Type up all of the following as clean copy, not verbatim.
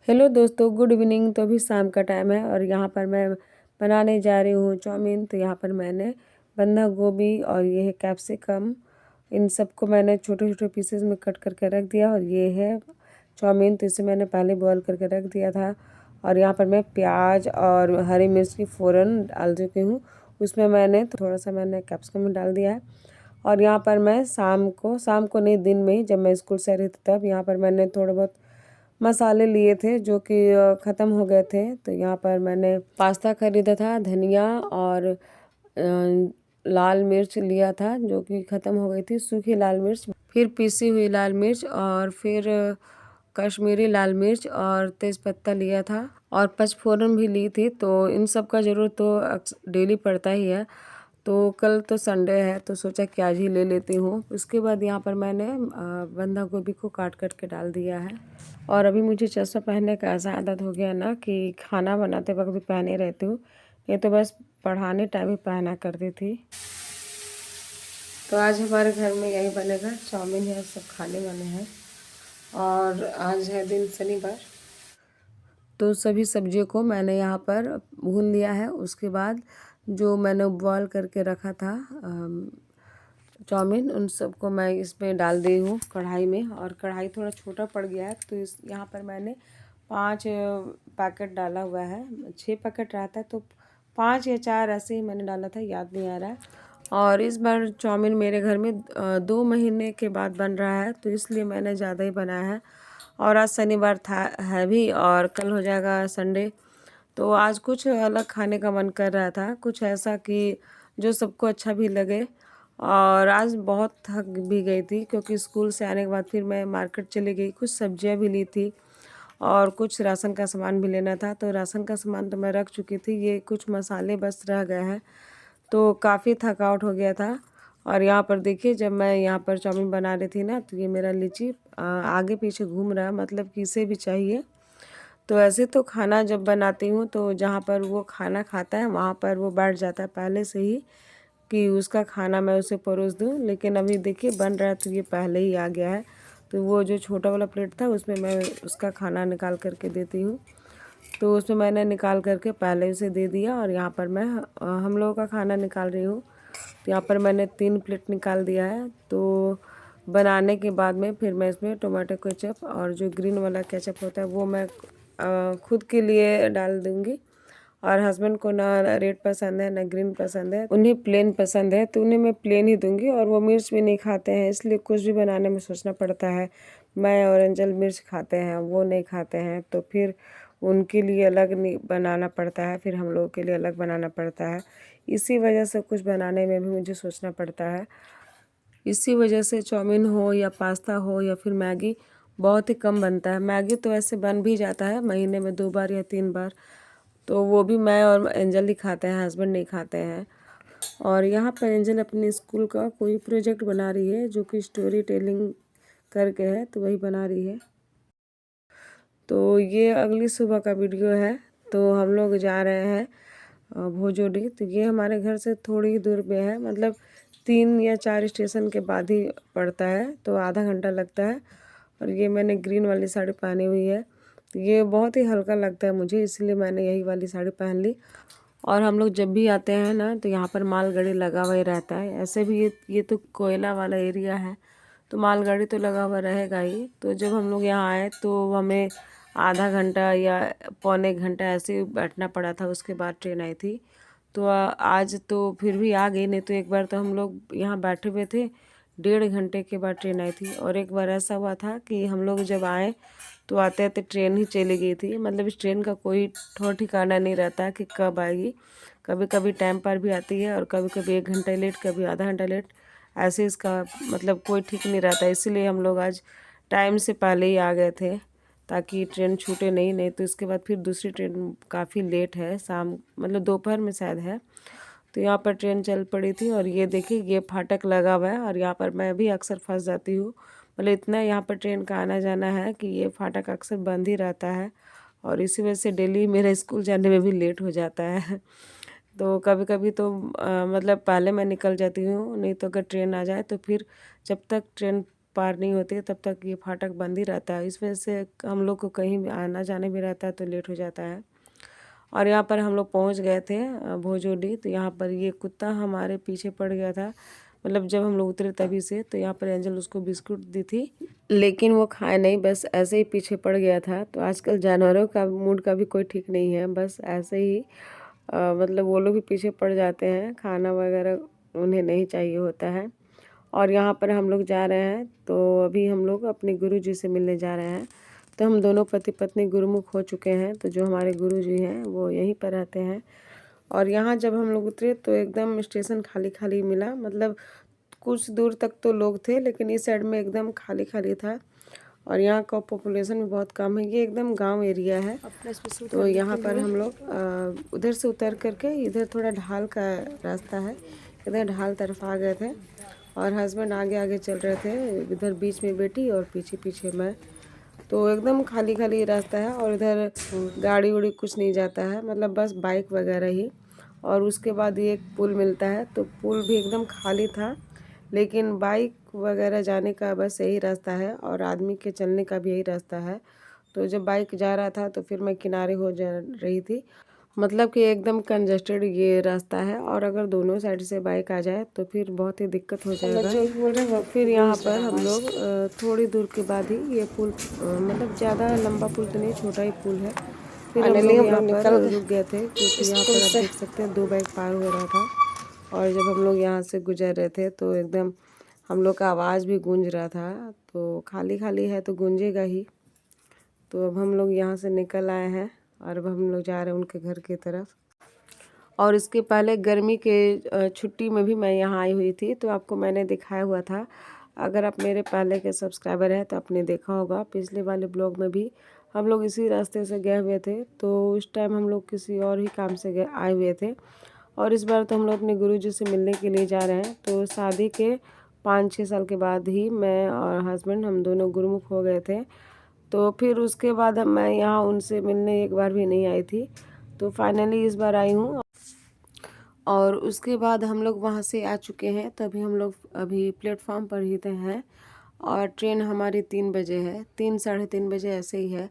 Hello दोस्तों, good evening. तो अभी शाम का टाइम है और यहाँ पर मैं बनाने जा रही हूँ चाउमीन। तो यहाँ पर मैंने बंधा गोभी और ये है कैप्सिकम, इन सबको मैंने छोटे छोटे पीसेस में कट करके रख दिया। और ये है चाउमीन, तो इसे मैंने पहले बॉईल करके रख दिया था। और यहाँ पर मैं प्याज और हरी मिर्च की फ़ौरन डाल चुकी हूँ। उसमें मैंने थोड़ा सा मैंने कैप्सिकम डाल दिया है। और यहाँ पर मैं शाम को नहीं, दिन में ही जब मैं स्कूल से आ रही थी तब यहाँ पर मैंने थोड़े बहुत मसाले लिए थे जो कि ख़त्म हो गए थे। तो यहाँ पर मैंने पास्ता खरीदा था, धनिया और लाल मिर्च लिया था जो कि ख़त्म हो गई थी, सूखी लाल मिर्च, फिर पीसी हुई लाल मिर्च, और फिर कश्मीरी लाल मिर्च और तेज़पत्ता लिया था, और पचफोरन भी ली थी। तो इन सब का ज़रूरत तो डेली पड़ता ही है। तो कल तो संडे है तो सोचा कि आज ही ले लेती हूँ। उसके बाद यहाँ पर मैंने बंधा गोभी को काट के डाल दिया है। और अभी मुझे चश्मा पहनने का ऐसा आदत हो गया ना कि खाना बनाते वक्त भी पहने रहती हूँ, ये तो बस पढ़ाने टाइम ही पहना करती थी। तो आज हमारे घर में यही बनेगा, चाउमीन है, सब खाने वाले हैं। और आज है दिन शनिवार। तो सभी सब्जियों को मैंने यहाँ पर भून लिया है। उसके बाद जो मैंने बॉयल करके रखा था चाउमीन, उन सबको मैं इसमें डाल दी हूँ कढ़ाई में। और कढ़ाई थोड़ा छोटा पड़ गया है तो इस यहाँ पर मैंने 5 पैकेट डाला हुआ है। 6 पैकेट रहता है तो 5 या 4 ऐसे ही मैंने डाला था, याद नहीं आ रहा है। और इस बार चाउमीन मेरे घर में 2 महीने के बाद बन रहा है तो इसलिए मैंने ज़्यादा ही बनाया है। और आज शनिवार था है भी, और कल हो जाएगा संडे। तो आज कुछ अलग खाने का मन कर रहा था, कुछ ऐसा कि जो सबको अच्छा भी लगे। और आज बहुत थक भी गई थी क्योंकि स्कूल से आने के बाद फिर मैं मार्केट चली गई, कुछ सब्जियां भी ली थी और कुछ राशन का सामान भी लेना था। तो राशन का सामान तो मैं रख चुकी थी, ये कुछ मसाले बस रह गए हैं, तो काफ़ी थकावट हो गया था। और यहाँ पर देखिए, जब मैं यहाँ पर चाउमीन बना रही थी ना, तो ये मेरा लीची आगे पीछे घूम रहा है, मतलब कि इसे भी चाहिए। तो ऐसे तो खाना जब बनाती हूँ तो जहाँ पर वो खाना खाता है वहाँ पर वो बैठ जाता है पहले से ही कि उसका खाना मैं उसे परोस दूँ। लेकिन अभी देखिए बन रहा है तो ये पहले ही आ गया है। तो वो जो छोटा वाला प्लेट था उसमें मैं उसका खाना निकाल करके देती हूँ। तो उसमें मैंने निकाल करके पहले उसे दे दिया। और यहाँ पर मैं हम लोगों का खाना निकाल रही हूँ। तो यहाँ पर मैंने 3 प्लेट निकाल दिया है। तो बनाने के बाद में फिर मैं इसमें टोमेटो केचप और जो ग्रीन वाला केचप होता है वो मैं खुद के लिए डाल दूँगी। और हस्बैंड को ना रेड पसंद है ना ग्रीन पसंद है, उन्हें प्लेन पसंद है, तो उन्हें मैं प्लेन ही दूंगी। और वो मिर्च भी नहीं खाते हैं, इसलिए कुछ भी बनाने में सोचना पड़ता है। मैं और एंजल मिर्च खाते हैं, वो नहीं खाते हैं, तो फिर उनके लिए अलग नहीं बनाना पड़ता है, फिर हम लोगों के लिए अलग बनाना पड़ता है। इसी वजह से कुछ बनाने में भी मुझे सोचना पड़ता है। इसी वजह से चाउमीन हो या पास्ता हो या फिर मैगी बहुत ही कम बनता है। मैगी तो ऐसे बन भी जाता है महीने में 2 बार या 3 बार, तो वो भी मैं और एंजल ही खाते हैं, हस्बैंड नहीं खाते हैं। और यहाँ पर एंजल अपने स्कूल का कोई प्रोजेक्ट बना रही है जो कि स्टोरी टेलिंग करके है, तो वही बना रही है। तो ये अगली सुबह का वीडियो है। तो हम लोग जा रहे हैं भोजोडी। तो ये हमारे घर से थोड़ी ही दूर पे है, मतलब 3 या 4 स्टेशन के बाद ही पड़ता है, तो आधा घंटा लगता है। और ये मैंने ग्रीन वाली साड़ी पहनी हुई है, तो ये बहुत ही हल्का लगता है मुझे, इसलिए मैंने यही वाली साड़ी पहन ली। और हम लोग जब भी आते हैं ना तो यहाँ पर मालगाड़ी लगा हुआ ही रहता है। ऐसे भी ये तो कोयला वाला एरिया है, तो मालगाड़ी तो लगा हुआ रहेगा ही। तो जब हम लोग यहाँ आए तो हमें आधा घंटा या पौने घंटा ऐसे बैठना पड़ा था, उसके बाद ट्रेन आई थी। तो आज तो फिर भी आ गई, नहीं तो एक बार तो हम लोग यहाँ बैठे हुए थे, 1.5 घंटे के बाद ट्रेन आई थी। और एक बार ऐसा हुआ था कि हम लोग जब आए तो आते आते ट्रेन ही चली गई थी। मतलब इस ट्रेन का कोई ठौर ठिकाना नहीं रहता कि कब आएगी, कभी कभी टाइम पर भी आती है और कभी कभी 1 घंटा लेट, कभी आधा घंटा लेट, ऐसे इसका मतलब कोई ठीक नहीं रहता। इसीलिए हम लोग आज टाइम से पहले ही आ गए थे ताकि ट्रेन छूटे नहीं तो इसके बाद फिर दूसरी ट्रेन काफ़ी लेट है, शाम मतलब दोपहर में शायद है। तो यहाँ पर ट्रेन चल पड़ी थी। और ये देखिए ये फाटक लगा हुआ है और यहाँ पर मैं भी अक्सर फंस जाती हूँ। मतलब इतना यहाँ पर ट्रेन का आना जाना है कि ये फाटक अक्सर बंद ही रहता है, और इसी वजह से डेली मेरे स्कूल जाने में भी लेट हो जाता है। तो कभी कभी तो मतलब पहले मैं निकल जाती हूँ, नहीं तो अगर ट्रेन आ जाए तो फिर जब तक ट्रेन पार नहीं होती तब तक ये फाटक बंद ही रहता है। इस वजह से हम लोग को कहीं भी आना जाने भी रहता है तो लेट हो जाता है। और यहाँ पर हम लोग पहुँच गए थे भोजोली। तो यहाँ पर ये कुत्ता हमारे पीछे पड़ गया था, मतलब जब हम लोग उतरे तभी से। तो यहाँ पर एंजल उसको बिस्कुट दी थी, लेकिन वो खाए नहीं, बस ऐसे ही पीछे पड़ गया था। तो आजकल जानवरों का मूड का भी कोई ठीक नहीं है, बस ऐसे ही मतलब वो लोग भी पीछे पड़ जाते हैं, खाना वगैरह उन्हें नहीं चाहिए होता है। और यहाँ पर हम लोग जा रहे हैं, तो अभी हम लोग अपने गुरु जी से मिलने जा रहे हैं। तो हम दोनों पति पत्नी गुरुमुख हो चुके हैं। तो जो हमारे गुरु जी हैं वो यहीं पर रहते हैं। और यहाँ जब हम लोग उतरे तो एकदम स्टेशन खाली खाली मिला, मतलब कुछ दूर तक तो लोग थे लेकिन इस साइड में एकदम खाली खाली था। और यहाँ का पॉपुलेशन भी बहुत कम है, ये एकदम गांव एरिया है। तो यहाँ पर हम लोग उधर से उतर करके इधर थोड़ा ढाल का रास्ता है, इधर ढाल तरफ आ गए थे। और हस्बैंड आगे आगे चल रहे थे, इधर बीच में बेटी और पीछे पीछे मैं। तो एकदम खाली खाली रास्ता है और इधर गाड़ी उड़ी कुछ नहीं जाता है, मतलब बस बाइक वगैरह ही। और उसके बाद ये एक पुल मिलता है, तो पुल भी एकदम खाली था, लेकिन बाइक वगैरह जाने का बस यही रास्ता है और आदमी के चलने का भी यही रास्ता है। तो जब बाइक जा रहा था तो फिर मैं किनारे हो जा रही थी, मतलब कि एकदम कंजस्टेड ये रास्ता है। और अगर दोनों साइड से बाइक आ जाए तो फिर बहुत ही दिक्कत हो जाएगा। फिर यहाँ पर हम लोग थोड़ी दूर के बाद ही ये पुल, मतलब ज़्यादा लंबा पुल तो नहीं, छोटा ही पुल है। फिर हम लोग यहाँ पर रुक गए थे, क्योंकि यहाँ पर आप देख सकते हैं 2 बाइक पार हो रहा था। और जब हम लोग यहाँ से गुजर रहे थे तो एकदम हम लोग का आवाज़ भी गूंज रहा था। तो खाली खाली है तो गूंजेगा ही। तो अब हम लोग यहाँ से निकल आए हैं और अब हम लोग जा रहे हैं उनके घर की तरफ। और इसके पहले गर्मी के छुट्टी में भी मैं यहाँ आई हुई थी, तो आपको मैंने दिखाया हुआ था। अगर आप मेरे पहले के सब्सक्राइबर हैं तो आपने देखा होगा, पिछले वाले ब्लॉग में भी हम लोग इसी रास्ते से गए हुए थे। तो उस टाइम हम लोग किसी और ही काम से आए हुए थे। और इस बार तो हम लोग अपने गुरुजी से मिलने के लिए जा रहे हैं। तो शादी के 5-6 साल के बाद ही मैं और हस्बैंड हम दोनों गुरुमुख हो गए थे। तो फिर उसके बाद मैं यहाँ उनसे मिलने एक बार भी नहीं आई थी, तो फाइनली इस बार आई हूँ। और उसके बाद हम लोग वहाँ से आ चुके हैं, तभी हम लोग अभी प्लेटफॉर्म पर ही हैं। और ट्रेन हमारी 3 बजे है, 3 साढ़े 3 बजे ऐसे ही है।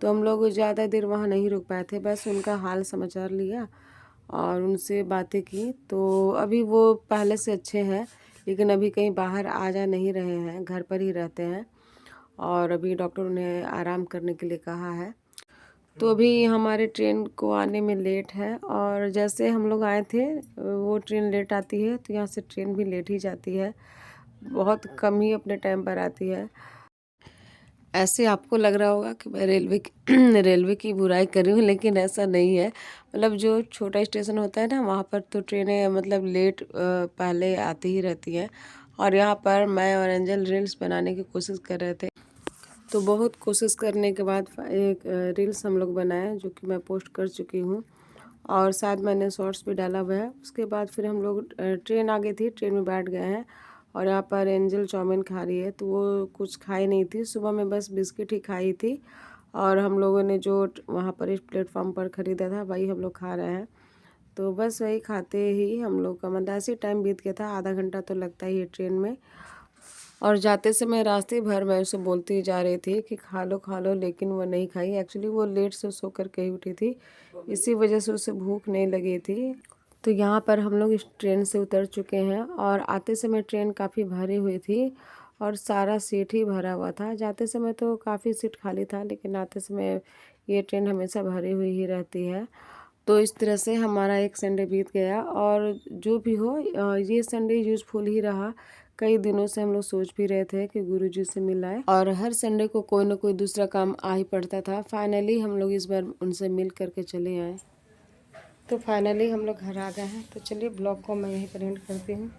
तो हम लोग ज़्यादा देर वहाँ नहीं रुक पाए थे, बस उनका हाल समाचार लिया और उनसे बातें की। तो अभी वो पहले से अच्छे हैं, लेकिन अभी कहीं बाहर आ जा नहीं रहे हैं, घर पर ही रहते हैं। और अभी डॉक्टर उन्हें आराम करने के लिए कहा है। तो अभी हमारे ट्रेन को आने में लेट है, और जैसे हम लोग आए थे वो ट्रेन लेट आती है, तो यहाँ से ट्रेन भी लेट ही जाती है, बहुत कम ही अपने टाइम पर आती है। ऐसे आपको लग रहा होगा कि मैं रेलवे की बुराई कर रही हूँ, लेकिन ऐसा नहीं है। मतलब जो छोटा स्टेशन होता है ना, वहाँ पर तो ट्रेनें मतलब लेट पहले आती ही रहती हैं। और यहाँ पर मैं और एंजल रील्स बनाने की कोशिश कर रहे थे, तो बहुत कोशिश करने के बाद एक रील्स हम लोग बनाए, जो कि मैं पोस्ट कर चुकी हूँ। और शायद मैंने शॉर्ट्स भी डाला हुआ है। उसके बाद फिर हम लोग ट्रेन आ गई थी, ट्रेन में बैठ गए हैं। और यहाँ पर एंजल चाउमीन खा रही है, तो वो कुछ खाई नहीं थी, सुबह में बस बिस्किट ही खाई थी। और हम लोगों ने जो वहाँ पर इस प्लेटफॉर्म पर ख़रीदा था वही हम लोग खा रहे हैं। तो बस वही खाते ही हम लोग का मतलब ऐसे टाइम बीत गया था, आधा घंटा तो लगता ही है ट्रेन में। और जाते समय रास्ते भर मैं उसे बोलती जा रही थी कि खा लो, लेकिन वो नहीं खाई। एक्चुअली वो लेट से सो कर के ही उठी थी, इसी वजह से उसे भूख नहीं लगी थी। तो यहाँ पर हम लोग इस ट्रेन से उतर चुके हैं, और आते समय ट्रेन काफ़ी भरी हुई थी और सारा सीट ही भरा हुआ था। जाते समय तो काफ़ी सीट खाली था, लेकिन आते समय ये ट्रेन हमेशा भरी हुई ही रहती है। तो इस तरह से हमारा एक संडे बीत गया। और जो भी हो, ये संडे यूज़फुल ही रहा। कई दिनों से हम लोग सोच भी रहे थे कि गुरुजी से मिलाएं, और हर संडे को कोई ना कोई दूसरा काम आ ही पड़ता था। फाइनली हम लोग इस बार उनसे मिल करके चले आए। तो फाइनली हम लोग घर आ गए हैं। तो चलिए ब्लॉग को मैं यहीं पर एंड करती हूँ।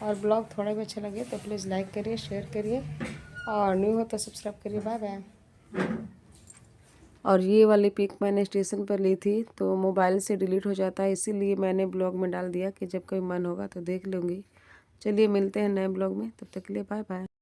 और ब्लॉग थोड़ा भी अच्छा लगे तो प्लीज़ लाइक करिए, शेयर करिए, और न्यू हो तो सब्सक्राइब करिए। Bye bye. और ये वाली पिक मैंने स्टेशन पर ली थी, तो मोबाइल से डिलीट हो जाता है, इसीलिए मैंने ब्लॉग में डाल दिया कि जब कोई मन होगा तो देख लूँगी। चलिए मिलते हैं नए ब्लॉग में, तब तक के लिए बाय बाय।